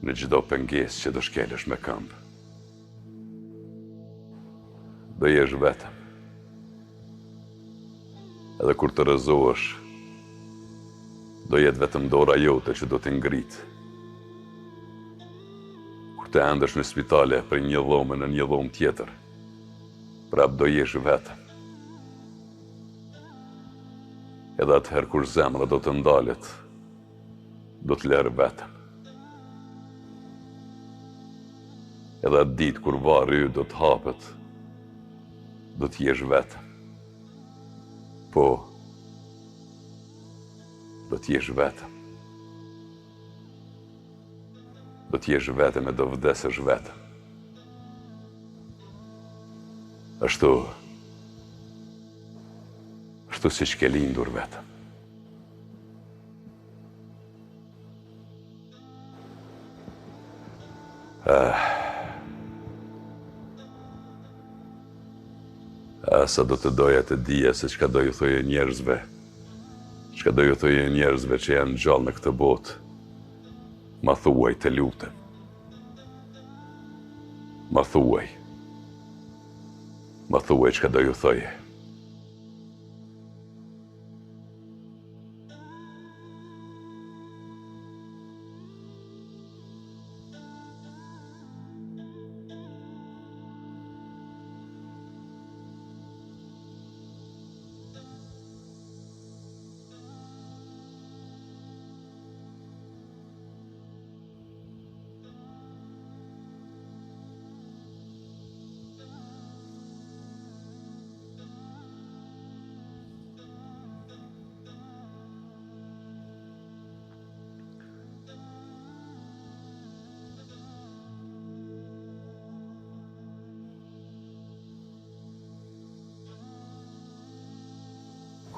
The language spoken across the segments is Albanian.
në çdo pengesë që do shkelësh me këmbë. Do jesh vetëm. Edhe kur të rrëzohesh, do jetë vetëm dora jote që do t'i ngritë. Kur të endesh në spitale për një dhomë në një dhomë tjetër, prap do jesh vetëm. Edhe atëherë kur zemra do të ndalet, do të lërë vetëm. Edhe atë ditë kur varri yt do të hapet, do të jesh vetëm. Po, do të jesh vetëm. Do të jesh vetëm e do vdesësh vetëm. Ashtu siç ke lindur vetëm. Sa do të doja të dija se çka do ju thoje njerëzve, çka do ju thoje njerëzve që janë gjallë në këtë botë. Ma thuaj, të lutem. Ma thuaj. Ma thuaj çka do ju thoje.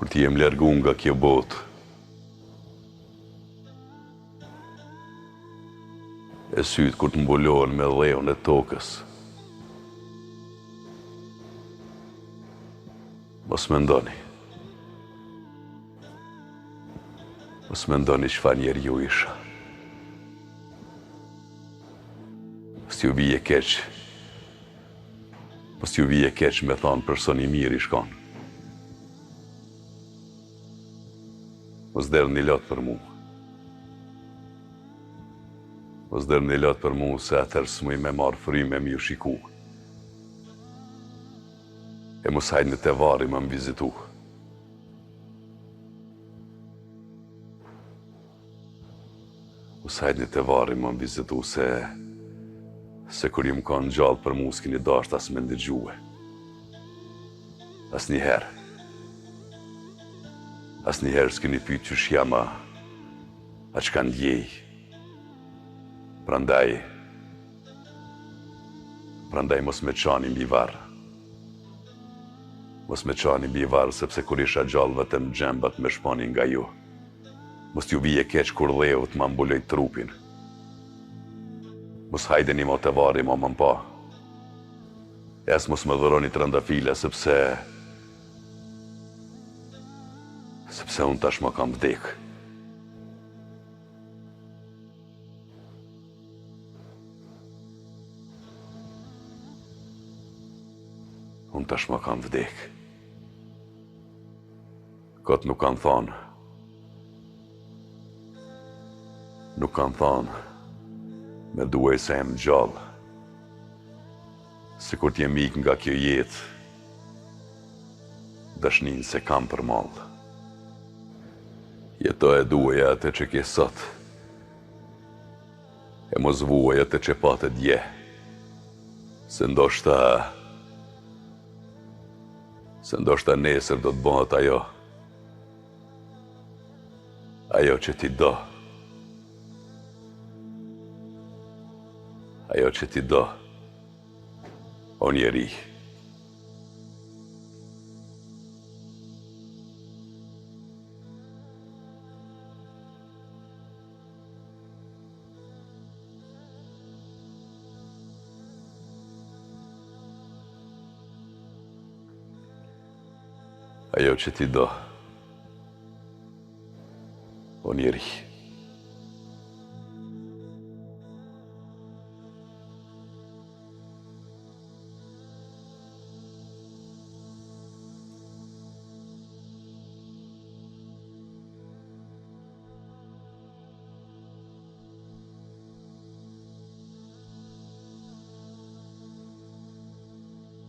Kur ti jem largu nga kjo botë, e sytë kur të mbulohen me dheun e tokës, mos mendoni. Mos mendoni çfarë njeriu isha. Mos ju vije keq. Mos ju vije keq me thonë person i mirë i shkon. Mos derë një lot për mu. Mos derë një lot për mu se atër s'muj me marë fryme me ju shiku. E mos hajnë të vari më vizitu. Mos hajnë të vari më vizitu se kur ju më kanë gjallë për mu s'kini dasht as me ndëgjue. As njëherë. As njëherë s'kini pyet qysh jam a çka ndjej. Prandaj mos me qani mbi varr. Mos me qani mbi varr sepse kur isha gjallë vetëm xhembat me shponin nga ju. Mos ju vije keq kur dheut ma mbuloj trupin. Mos hajdeni mo të varri mo më mpa. As mos më dhuroni trëndafila sepse unë tashmë kam vdek. Unë tashmë kam vdek. Këtë nuk kanë thonë. Nuk kanë thonë me duaj se jem gjallë. Se kur t'jem ik nga kjo jetë, dashnin se kam për mallë. Jeto e duaj atë që ke sot. E mos vuaj atë që patë dje. Se ndoshta nesër do të bëhet ajo. Ajo që ti do. Ajo që ti do. O njeri. Ajo që ti do, o njeri.